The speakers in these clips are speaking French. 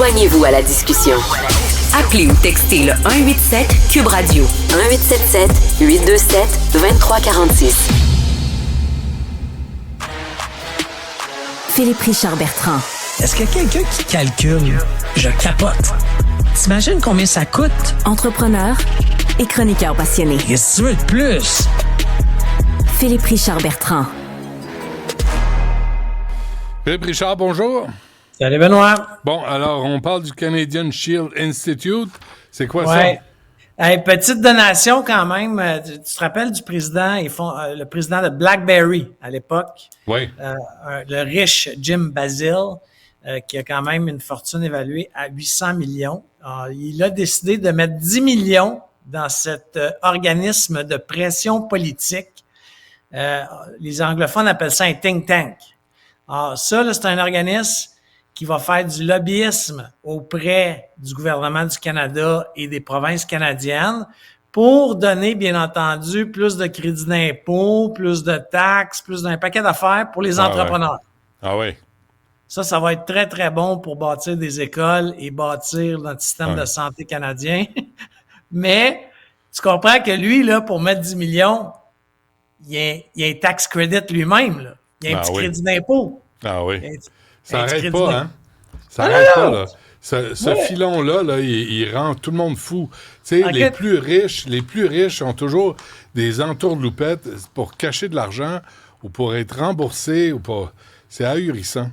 Joignez-vous à la discussion. Appelez ou textez le 187 Cube Radio 1877 827 2346. Philippe Richard Bertrand. Est-ce qu'il y a quelqu'un qui calcule? Je capote. T'imagines combien ça coûte? Entrepreneur et chroniqueur passionné. Qu'est-ce que tu veux de plus? Philippe Richard Bertrand. Philippe Richard, bonjour. Salut Benoît. Bon, alors, on parle du Canadian Shield Institute. C'est quoi ça? Hey, petite donation quand même. Tu te rappelles du président, le président de BlackBerry à l'époque? Oui. Le riche Jim Basil, qui a quand même une fortune évaluée à 800 millions. Alors, il a décidé de mettre 10 millions dans cet organisme de pression politique. Les anglophones appellent ça un think tank. Alors, ça, là, c'est un organisme qui va faire du lobbyisme auprès du gouvernement du Canada et des provinces canadiennes pour donner, bien entendu, plus de crédits d'impôt, plus de taxes, plus d'un paquet d'affaires pour les entrepreneurs. Ah oui. Ça va être très, très bon pour bâtir des écoles et bâtir notre système de santé canadien. Mais tu comprends que lui, là, pour mettre 10 millions, il y a un tax credit lui-même, là. Il y a un petit crédit d'impôt. Ah oui. Ça n'arrête pas, hein? Ça n'arrête pas, là. Ce filon-là, là, il rend tout le monde fou. Tu sais, les plus riches ont toujours des entourloupettes pour cacher de l'argent ou pour être remboursés ou pour... C'est ahurissant.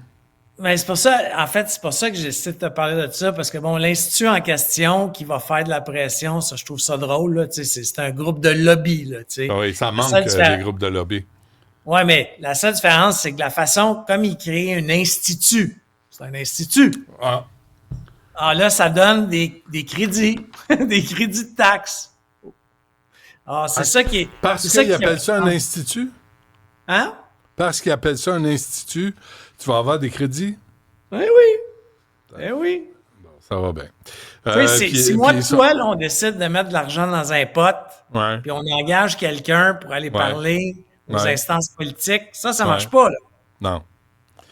Mais c'est pour ça, en fait, c'est pour ça que j'essaie de te parler de ça, parce que bon, l'institut en question qui va faire de la pression, ça, je trouve ça drôle, là, tu sais, c'est un groupe de lobby, là, tu sais. Ah oui, ça manque des groupes de lobby. Ouais, mais la seule différence, c'est que la façon, comme ils créent un institut, c'est un institut. Ah là, ça donne des crédits, des crédits de taxes. Ah, c'est ça qui est... Parce qu'ils appellent ça un institut? Hein? Parce qu'ils appellent ça un institut, tu vas avoir des crédits? Oui, oui. Eh oui. Bon, ça va bien. Si moi et toi, là, on décide de mettre de l'argent dans un pot, puis on engage quelqu'un pour aller parler aux instances politiques, ça marche pas, là. Non.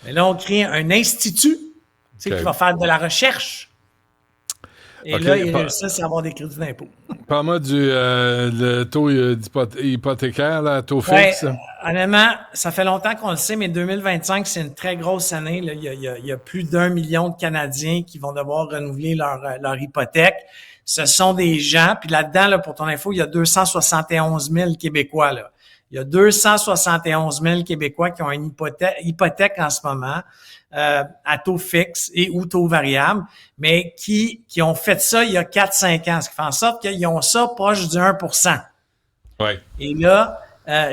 Mais là, on crée un institut, qui va faire de la recherche. Et là, ils réussissent à avoir des crédits d'impôt. Parle-moi le taux hypothécaire, là, taux fixe. Honnêtement, ça fait longtemps qu'on le sait, mais 2025, c'est une très grosse année. Là. Il y a plus d'1 million de Canadiens qui vont devoir renouveler leur hypothèque. Ce sont des gens, puis là-dedans, là, pour ton info, il y a 271 000 Québécois. Là. Il y a 271 000 Québécois qui ont une hypothèque en ce moment à taux fixe et ou taux variable, mais qui ont fait ça il y a 4-5 ans, ce qui fait en sorte qu'ils ont ça proche du 1%. Ouais. Et là,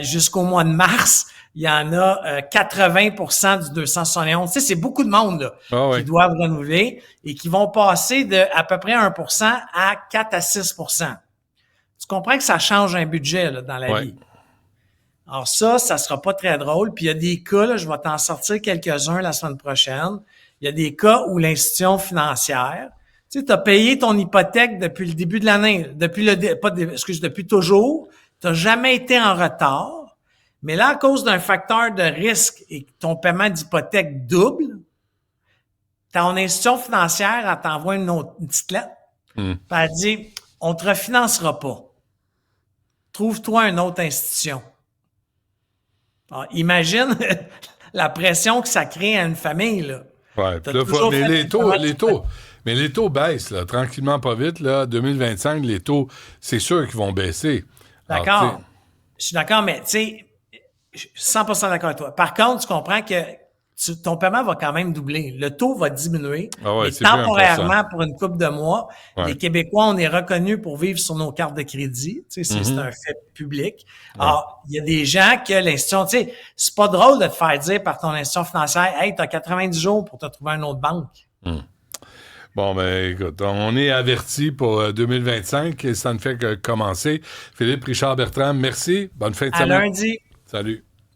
jusqu'au mois de mars, il y en a 80% du 271. Tu sais, c'est beaucoup de monde là, qui doivent renouveler et qui vont passer de à peu près 1% à 4 à 6%. Tu comprends que ça change un budget là, dans la vie. Alors ça sera pas très drôle. Puis il y a des cas, là, je vais t'en sortir quelques-uns la semaine prochaine. Il y a des cas où l'institution financière, tu sais, tu as payé ton hypothèque depuis le début de l'année, depuis toujours. Tu n'as jamais été en retard. Mais là, à cause d'un facteur de risque et que ton paiement d'hypothèque double, ton institution financière, elle t'envoie une petite lettre. Puis elle dit, on te refinancera pas. Trouve-toi une autre institution. Alors, imagine la pression que ça crée à une famille, là. Ouais, mais les taux baissent, là, tranquillement, pas vite, là. 2025, les taux, c'est sûr qu'ils vont baisser. D'accord. Alors, je suis d'accord, mais tu sais, je suis 100% d'accord avec toi. Par contre, tu comprends que ton paiement va quand même doubler. Le taux va diminuer. Mais temporairement, pour une couple de mois, les Québécois, on est reconnus pour vivre sur nos cartes de crédit. Tu sais, c'est un fait public. Alors, il y a des gens que l'institution, tu sais, c'est pas drôle de te faire dire par ton institution financière, hey, t'as 90 jours pour te trouver une autre banque. Bon, ben, écoute, on est avertis pour 2025 et ça ne fait que commencer. Philippe Richard Bertrand, merci. Bonne fin de semaine. À lundi. Salut.